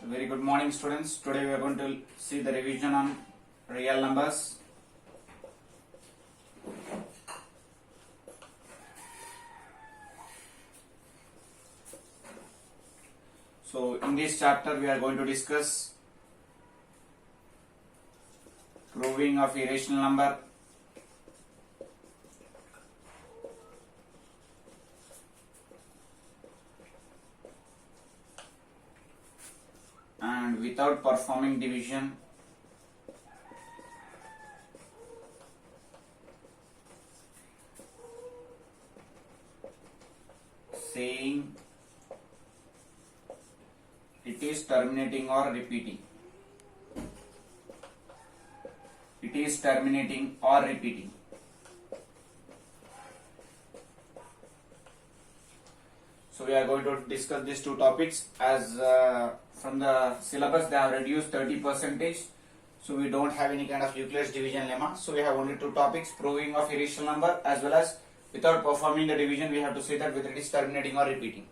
Very good morning, students. Today we are going to see the revision on real numbers. So in this chapter we are going to discuss proving of irrational number, and without performing division, saying it is terminating or repeating. It is terminating or repeating. So we are going to discuss these two topics as from the syllabus they have reduced 30%. So we don't have any kind of Euclid's division lemma. So we have only two topics: proving of irrational number, as well as without performing the division we have to say that whether it is terminating or repeating.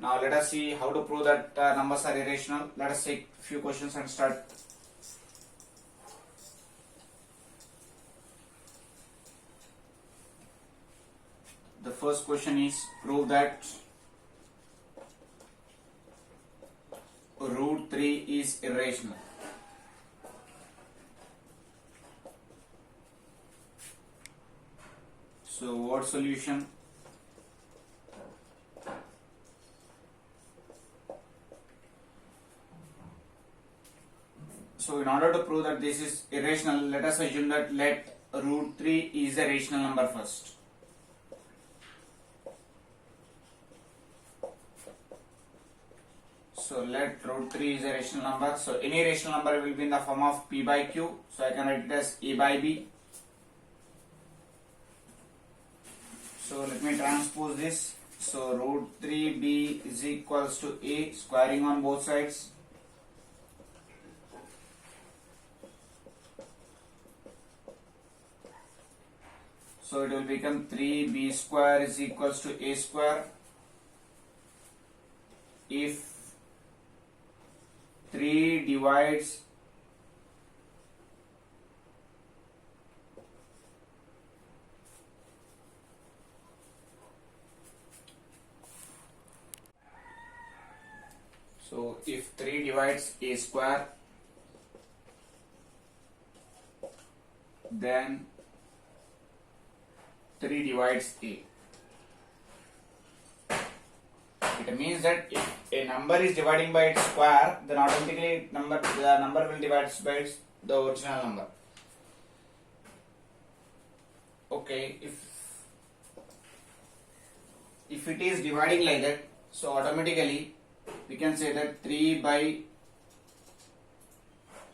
Now let us see how to prove that numbers are irrational. Let us take few questions and start. The first question is, prove that root 3 is irrational. So what solution? So in order to prove that this is irrational, let us assume that let root 3 is a rational number first. So let root 3 is a rational number. So any rational number will be in the form of p by q. So I can write it as a by b. So let me transpose this. So root 3b is equals to a, squaring on both sides. So it will become 3b square is equals to a square. If 3 divides a square, then 3 divides a. It means that if a number is dividing by its square, then automatically the number will divide by the original number. Okay, if it is dividing like that, so automatically we can say that 3 by,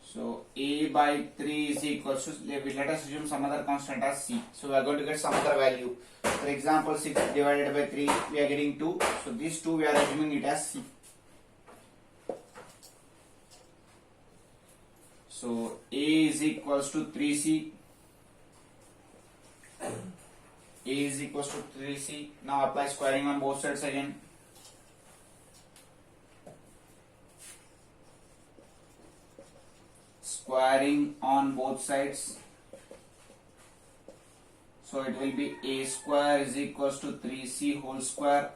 so a by 3 is equals to, let us assume some other constant as c. So we are going to get some other value. For example, 6 divided by 3, we are getting 2. So this 2 we are assuming it as c. So a is equals to 3c. A is equals to 3c. Now apply squaring on both sides again. Squaring on both sides. So it will be a square is equals to 3c whole square,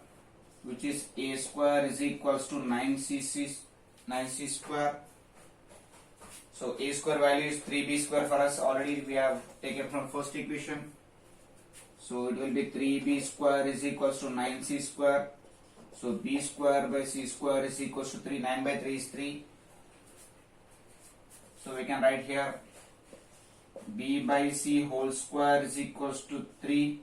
which is a square is equals to 9c square. So a square value is 3b square for us. Already we have taken from first equation. So it will be 3b square is equals to 9c square. So b square by c square is equals to 3. 9 by 3 is 3. So we can write here b by c whole square is equals to 3.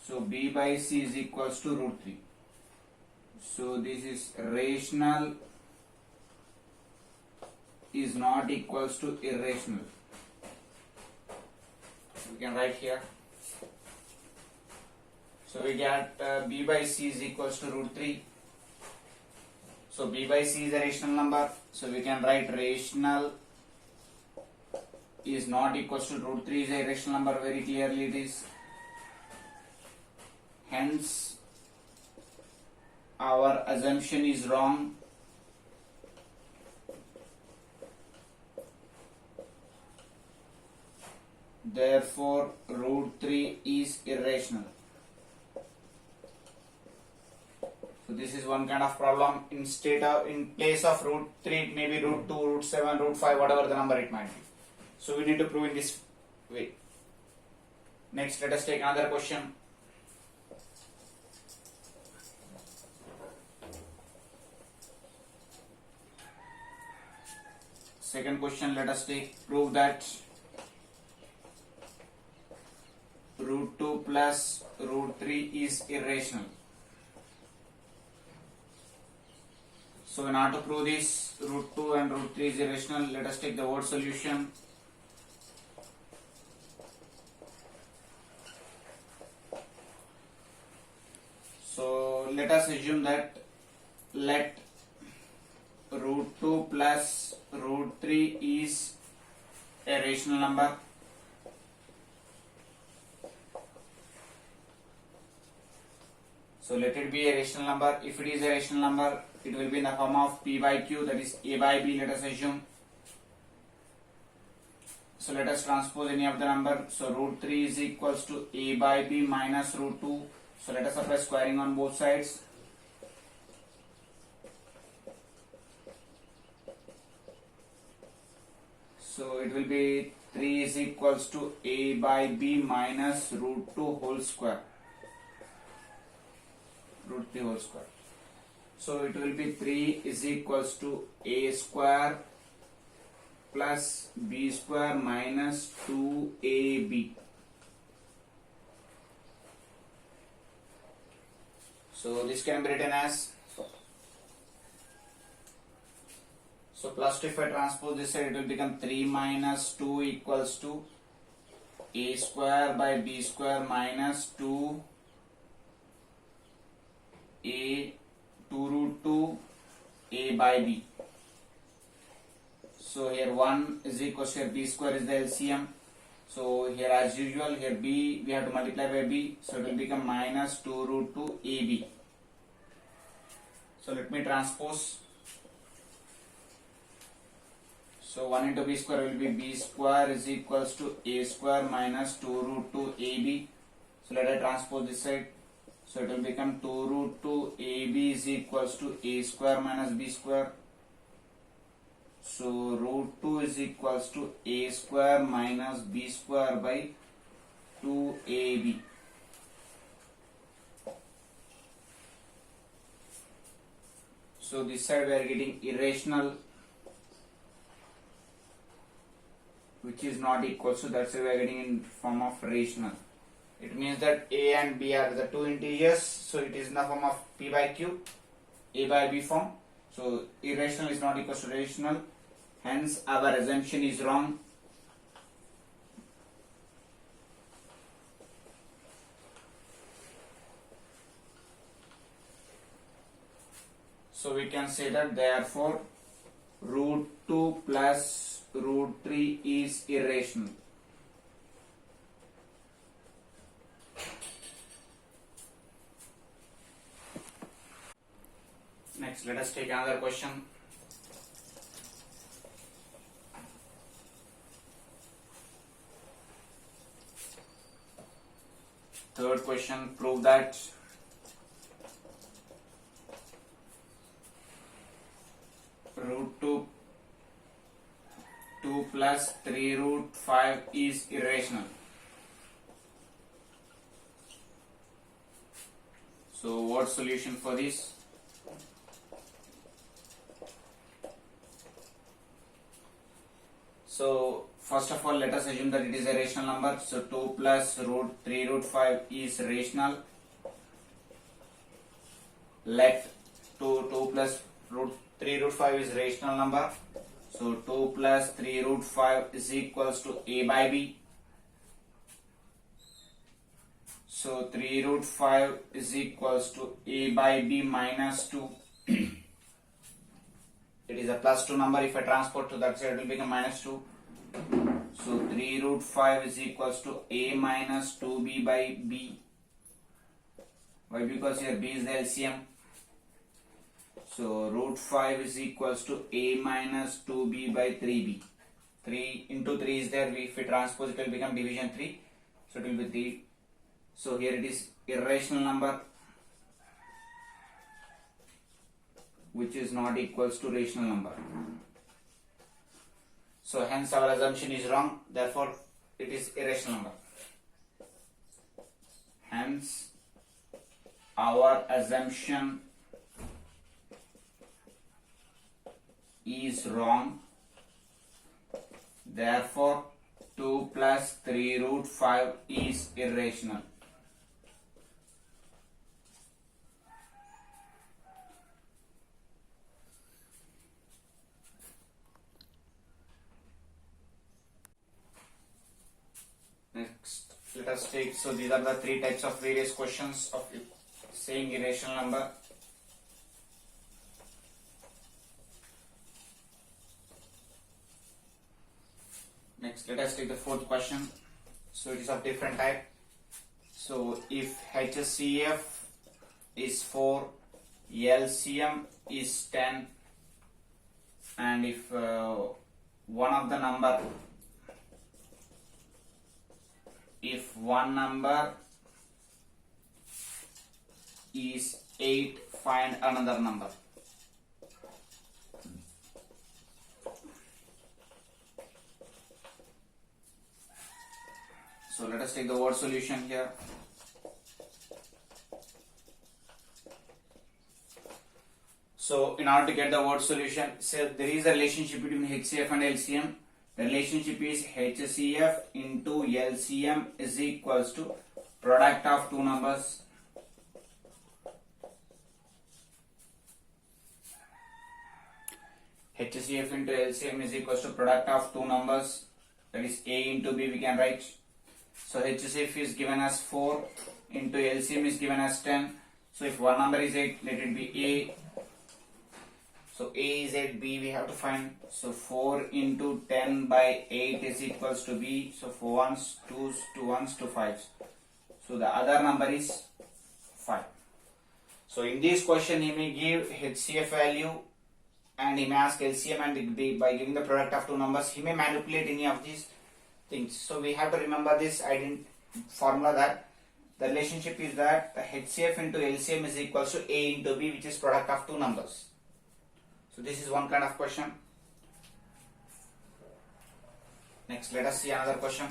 So b by c is equals to root 3. So this is rational is not equals to irrational. We can write here. So we get b by c is equals to root 3. So b by c is a rational number. So we can write rational is not equals to root 3 is a rational number. Very clearly it is. hence our assumption is wrong. Therefore root 3 is irrational. So this is one kind of problem. In place of root 3 it may be root 2, root 7, root 5, whatever the number it might be. So we need to prove in this way. Next, let us take another question. Second question, let us prove that root 2 plus root 3 is irrational. So in order to prove this, root 2 and root 3 is irrational, let us take the word solution. So let us assume that let root 2 plus root 3 is a rational number. So let it be a rational number. If it is a rational number, it will be in the form of p by q, that is a by b, let us assume. So let us transpose any of the number. So root 3 is equals to a by b minus root 2. So let us apply squaring on both sides. So it will be 3 is equals to a by b minus root 2 whole square. Root 3 whole square. So it will be 3 is equals to a square plus b square minus 2ab. So this can be written as, so plus 2, if I transpose this side, it will become 3 minus 2 equals to a square by b square minus 2 root 2 a by b. So here 1 is equals to, here b square is the LCM. So here as usual, here b we have to multiply by b, so it will become minus 2 root 2 ab. So let me transpose. So 1 into b square will be b square is equals to a square minus 2 root 2 ab. So let I transpose this side. So it will become 2 root 2 ab is equals to a square minus b square. So root 2 is equals to a square minus b square by 2ab. So this side we are getting irrational, which is not equal, so that's why we are getting in form of rational. It means that a and b are the two integers, so it is in the form of p by q, a by b form. So irrational is not equal to rational, hence our assumption is wrong. So we can say that therefore root 2 plus root 3 is irrational. Next, let us take another question. Third question, prove that root 2 plus 3 root 5 is irrational. So what solution for this? So first of all, let us assume that it is a rational number. So 2 plus 3 root 5 is rational. Let 2 plus 3 root 5 is rational number. So 2 plus 3 root 5 is equals to a by b. So 3 root 5 is equals to a by b minus 2. It is a plus 2 number. If I transport to that side, it will become minus 2. So 3 root 5 is equals to a minus 2b by b. Why? Because here b is the LCM. So root 5 is equals to a minus 2b by 3b. 3 into 3 is there. If we transpose, it will become division 3. So it will be 3. So here it is irrational number which is not equals to rational number. So hence our assumption is wrong. Therefore it is irrational number. Hence our assumption is wrong. Therefore 2 plus 3 root 5 is irrational. Next, let us take, so these are the three types of various questions of saying irrational number. Next, let us take the fourth question. So it is of different type. So if HCF is 4, LCM is 10, and if one of the number, if one number is 8, find another number. So let us take the word solution here. So in order to get the word solution, say there is a relationship between HCF and LCM. The relationship is HCF into LCM is equals to product of two numbers. HCF into LCM is equals to product of two numbers, that is A into B we can write. So HCF is given as 4 into LCM is given as 10. So if one number is 8, let it be A. So A is 8, B we have to find. So 4 into 10 by 8 is equals to B. So 4 ones, 2s, 2 ones, 2 5s. So the other number is 5. So in this question he may give HCF value and he may ask LCM, and by giving the product of two numbers he may manipulate any of these things. So we have to remember this formula, that the relationship is that the HCF into LCM is equals to A into B, which is product of two numbers. So this is one kind of question. Next, let us see another question.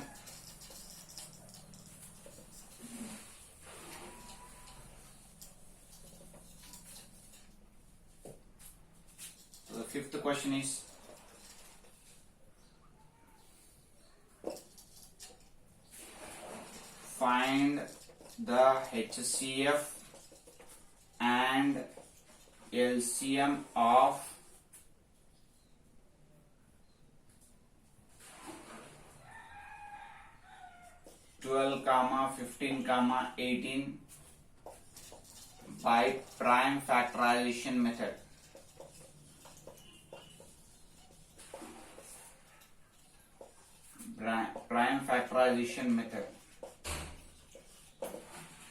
So the fifth question is, find the HCF and LCM of 12, 15, 18 by prime factorization method. Prime factorization method.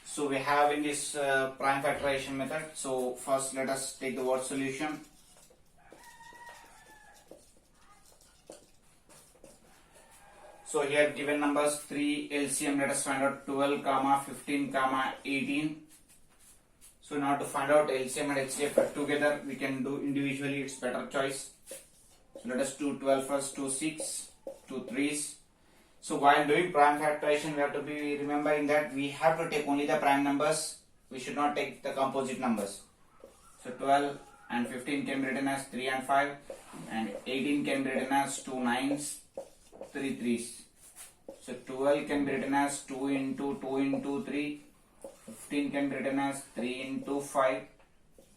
So we have in this prime factorization method. So first let us take the word solution. So here given numbers 3 LCM, let us find out 12, 15, 18. So in order to find out LCM and HCF together, we can do individually, it's better choice. So let us do 12 first, 2 6, 2 3s. So while doing prime factorization, we have to be remembering that we have to take only the prime numbers. We should not take the composite numbers. So 12 and 15 can be written as 3 and 5, and 18 can be written as 2 9s, 3 3s. So 12 can be written as 2 into 2 into 3, 15 can be written as 3 into 5,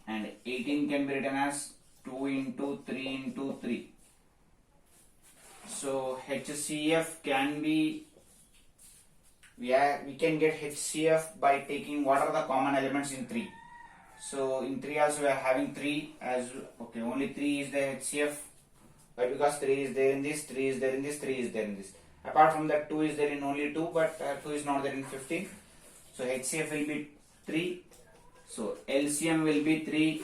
and 18 can be written as 2 into 3 into 3. So HCF can be, we can get HCF by taking what are the common elements in 3. So in 3 also we are having 3 as, okay, only 3 is the HCF. Why? Because 3 is there in this, 3 is there in this, 3 is there in this. Apart from that, 2 is there in only 2, but 2 is not there in 15. So HCF will be 3, So LCM will be 3.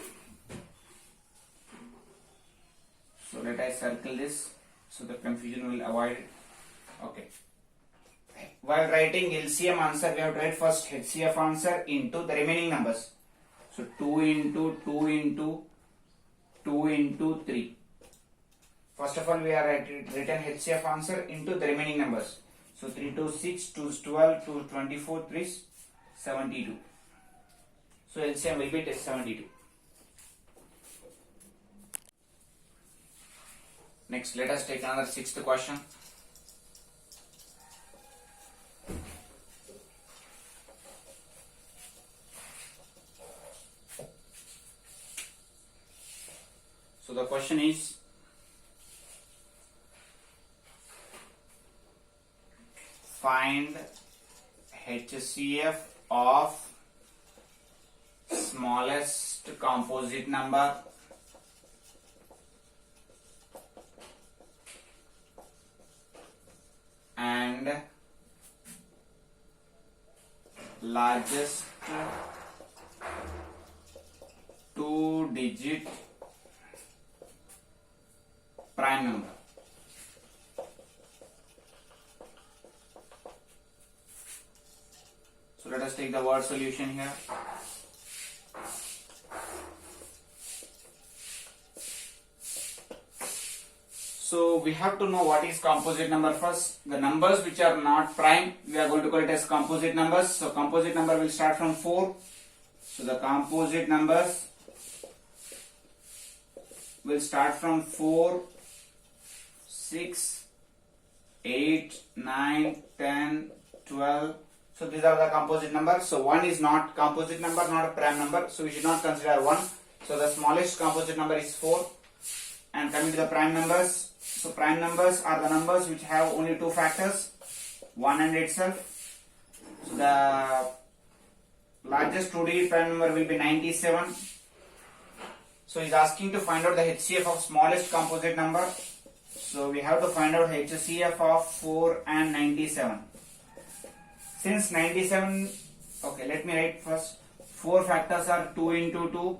So let I circle this so the confusion will avoid. Okay. While writing LCM answer, we have to write first HCF answer into the remaining numbers. So 2 into 2 into 2 into 3. First of all, we are written HCF answer into the remaining numbers. So 3 to 6, 2 is 12, 2 is 24, 3 is 72. So LCM will be 72. Next, let us take another sixth question. So the question is, find HCF of smallest composite number and largest 2-digit prime number. So let us take the word solution here. So we have to know what is composite number first. The numbers which are not prime, we are going to call it as composite numbers. So composite number will start from 4. So the composite numbers will start from 4, 6, 8, 9, 10, 12. So these are the composite numbers. So 1 is not composite number, not a prime number. So we should not consider 1. So the smallest composite number is 4. And coming to the prime numbers. So prime numbers are the numbers which have only 2 factors, 1 and itself. So the largest 2-digit prime number will be 97. So he is asking to find out the HCF of smallest composite number. So we have to find out HCF of 4 and 97. Since 97, okay, let me write first. 4 factors are 2 into 2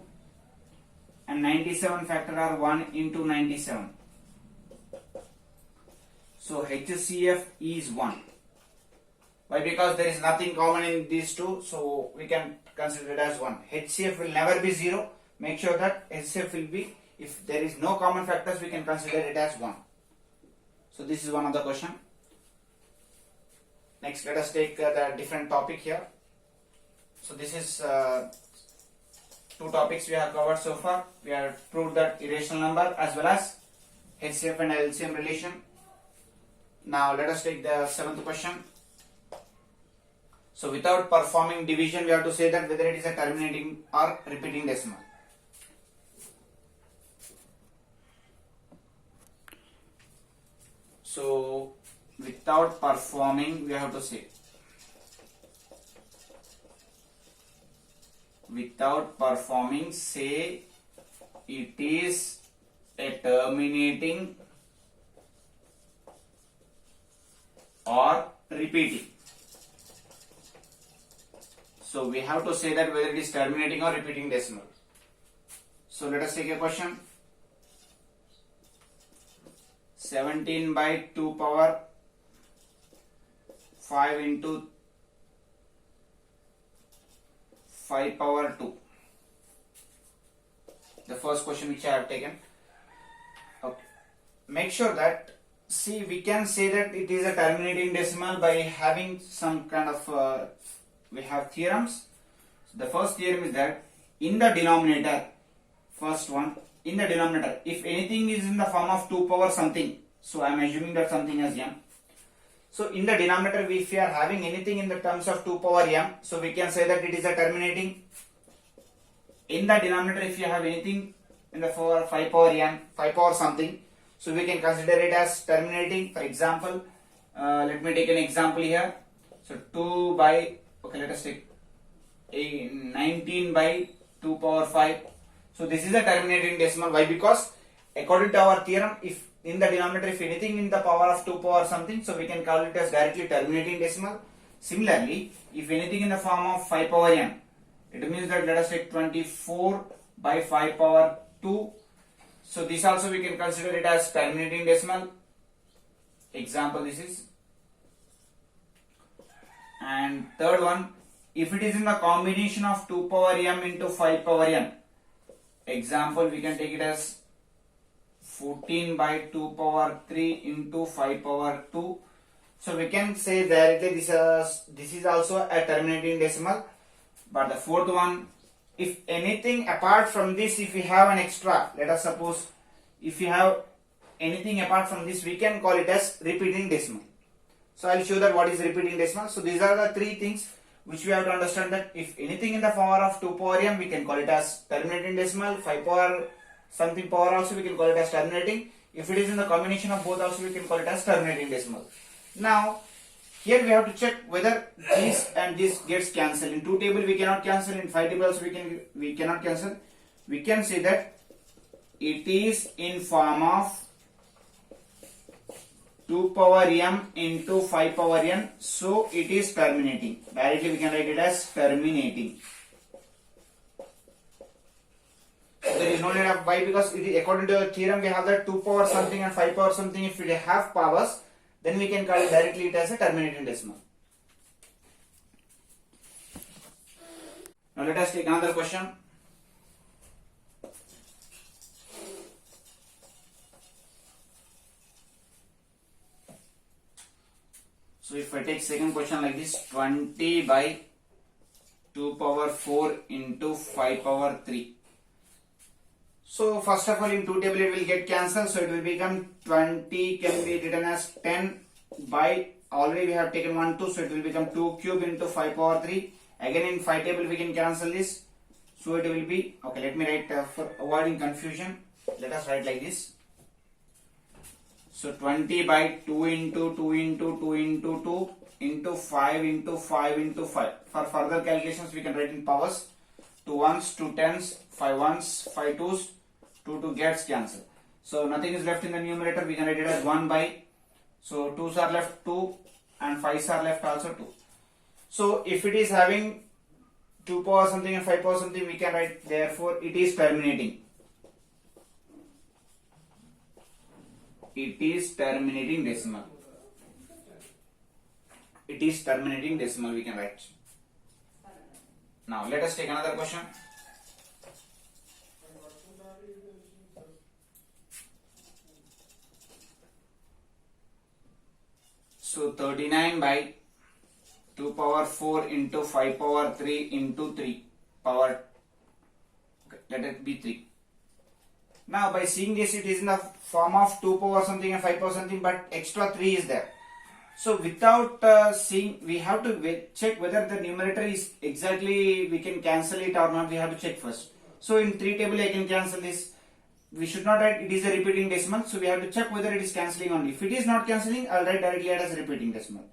and 97 factor are 1 into 97. So HCF is 1. Why? Because there is nothing common in these two, so we can consider it as 1. HCF will never be 0. Make sure that HCF will be, if there is no common factors, we can consider it as 1. So this is one of the question. Next, let us take the different topic here. So this is 2 topics we have covered so far. We have proved that irrational number as well as HCF and LCM relation. Now let us take the 7th question. So without performing division, we have to say that whether it is a terminating or repeating decimal. So without performing, we have to say, without performing, say it is a terminating or repeating. So we have to say that whether it is terminating or repeating decimal. So let us take a question. 17 by 2 power 5 into 5 power 2. The first question which I have taken. Okay. Make sure that, see, we can say that it is a terminating decimal by having some kind of, we have theorems. So the first theorem is that in the denominator, first one, in the denominator, if anything is in the form of 2 power something, so I am assuming that something as m. So in the denominator, if we are having anything in the terms of 2 power m, so we can say that it is a terminating. In the denominator, if you have anything in the 5 power m, 5 power something, so we can consider it as terminating. For example, let me take an example here. So 2 by, okay, let us take 19 by 2 power 5. So this is a terminating decimal. Why? Because according to our theorem, if in the denominator, if anything in the power of 2 power something, so we can call it as directly terminating decimal. Similarly, if anything in the form of 5 power n, It means that let us take 24 by 5 power 2. So this also we can consider it as terminating decimal. Example this is. And third one, if it is in the combination of 2 power m into 5 power n. Example, we can take it as 14 by 2 power 3 into 5 power 2. So we can say directly this is also a terminating decimal. But the fourth one, if anything apart from this, if we have an extra, let us suppose if you have anything apart from this, we can call it as repeating decimal. So I will show that what is repeating decimal. So these are the three things which we have to understand, that if anything in the power of 2 power m, we can call it as terminating decimal. 5 power something power also we can call it as terminating. If it is in the combination of both also, we can call it as terminating decimal. Now here we have to check whether this and this gets cancelled. In 2 table we cannot cancel, in 5 table also we cannot cancel. We can say that it is in form of 2 power m into 5 power n, so it is terminating. Directly we can write it as terminating. There is no need of why, because it is, according to the theorem we have that 2 power something and 5 power something, if we have powers, then we can call it directly it as a terminating decimal. Now let us take another question. So if I take second question like this, 20 by 2 power 4 into 5 power 3. So first of all, in 2 table it will get cancelled, so it will become 20 can be written as 10 by, already we have taken 1 2, so it will become 2 cube into 5 power 3. Again in 5 table we can cancel this, so it will be, okay, let me write for avoiding confusion, let us write like this. So 20 by 2 into 2 into 2 into 2 into 5 into 5 into 5. For further calculations we can write in powers. 2 ones, 2 tens, 5 ones, 5 twos, 2 gets cancelled. So nothing is left in the numerator, we can write it as 1 by. So 2's are left 2 and 5's are left also 2. So if it is having 2 power something and 5 power something, we can write therefore it is terminating. It is terminating decimal. It is terminating decimal, we can write. Now let us take another question. So 39 by 2 power 4 into 5 power 3 into 3 power, okay, let it be 3. Now by seeing this, it is in the form of 2 power something and 5 power something, but extra 3 is there. So without seeing, we have to check whether the numerator is exactly, we can cancel it or not, we have to check first. So in 3 table I can cancel this. We should not write it is a repeating decimal, so we have to check whether it is cancelling only. If it is not cancelling, I will write directly as a repeating decimal.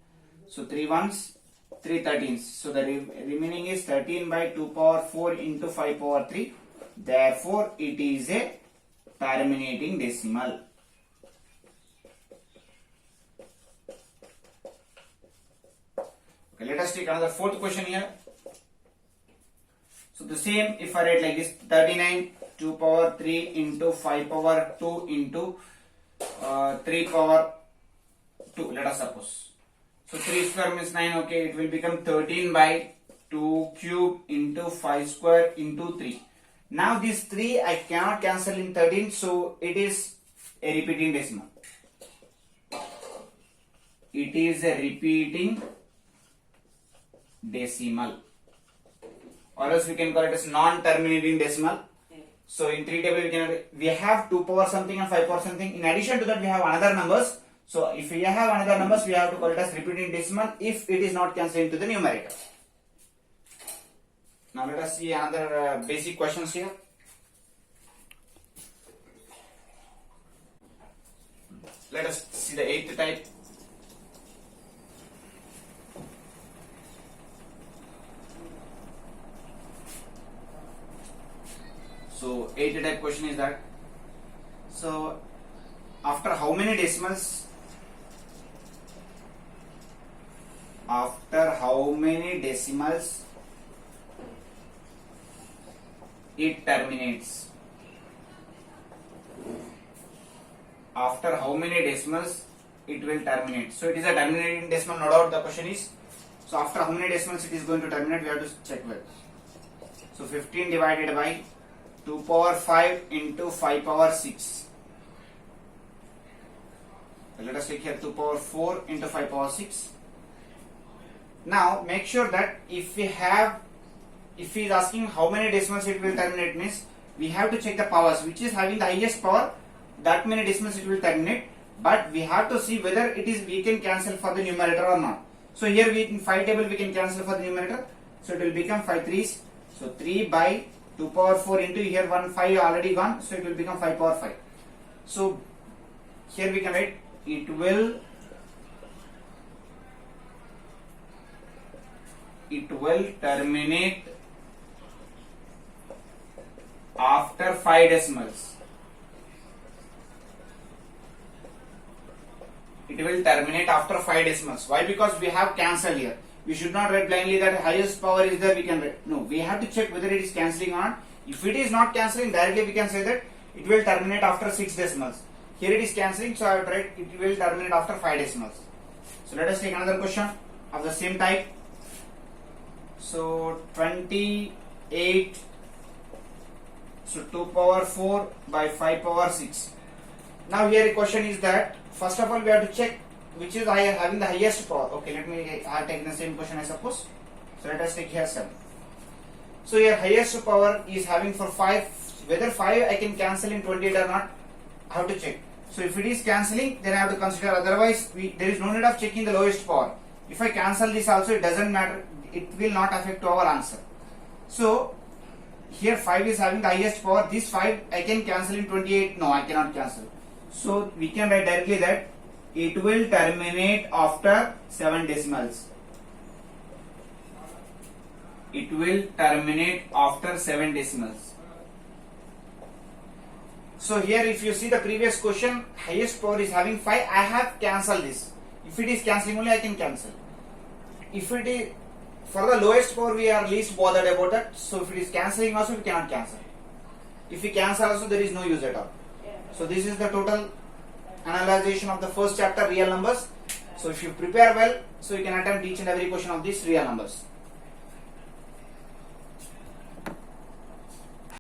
So 3 ones, 3 13s. So the remaining is 13 by 2 power 4 into 5 power 3. Therefore it is a terminating decimal. Okay, let us take another fourth question here. So the same, if I write like this, 39 2 power 3 into 5 power 2 into 3 power 2, let us suppose. So 3 square means 9, okay, it will become 13 by 2 cube into 5 square into 3. Now this 3 I cannot cancel in 13, so it is a repeating decimal. It is a repeating decimal, or else we can call it as non-terminating decimal. So in 3 table we have 2 power something and 5 power something. In addition to that we have another numbers. So if we have another numbers, we have to call it as repeating decimal if it is not cancelled into the numerator. Now let us see another basic questions here. Let us see the 8th type. So 8th type question is that, so after how many decimals? After how many decimals it terminates. After how many decimals it will terminate? So it is a terminating decimal, no doubt the question is. So after how many decimals it is going to terminate, we have to check with. So 15 divided by 2 power 5 into 5 power 6. So let us take here 2 power 4 into 5 power 6. Now make sure that if he is asking how many decimals it will terminate, means we have to check the powers, which is having the highest power, that many decimals it will terminate, but we have to see whether it is we can cancel for the numerator or not. So here we in 5 table we can cancel for the numerator, so it will become 5 3s. So 3 by 2 power 4 into here 1 5 already gone, so it will become 5 power 5. So here we can write it will terminate after 5 decimals. It will terminate after 5 decimals. Why? Because we have cancel here. We should not write blindly that highest power is there, we can write. No, we have to check whether it is cancelling or not. If it is not cancelling, directly we can say that it will terminate after 6 decimals. Here it is cancelling, so I would write it will terminate after 5 decimals. So let us take another question of the same type. So 28, so 2 power 4 by 5 power 6. Now here the question is that first of all we have to check which is having the highest power. Okay, let me take the same question I suppose. So let us take here 7. So here highest power is having for 5, whether 5 I can cancel in 28 or not, I have to check. So if it is cancelling, then I have to consider, otherwise there is no need of checking the lowest power. If I cancel this also, it doesn't matter, it will not affect to our answer. So here 5 is having the highest power, this 5 I can cancel in 28, no I cannot cancel. So we can write directly that it will terminate after 7 decimals. It will terminate after 7 decimals. So here if you see the previous question, highest power is having 5, I have cancelled this. If it is cancelling only, I can cancel. If it is for the lowest power, we are least bothered about that. So if it is cancelling also, we cannot cancel. If we cancel also, there is no use at all. So this is the total analyzation of the first chapter, real numbers. So if you prepare well, so you can attempt each and every question of these real numbers.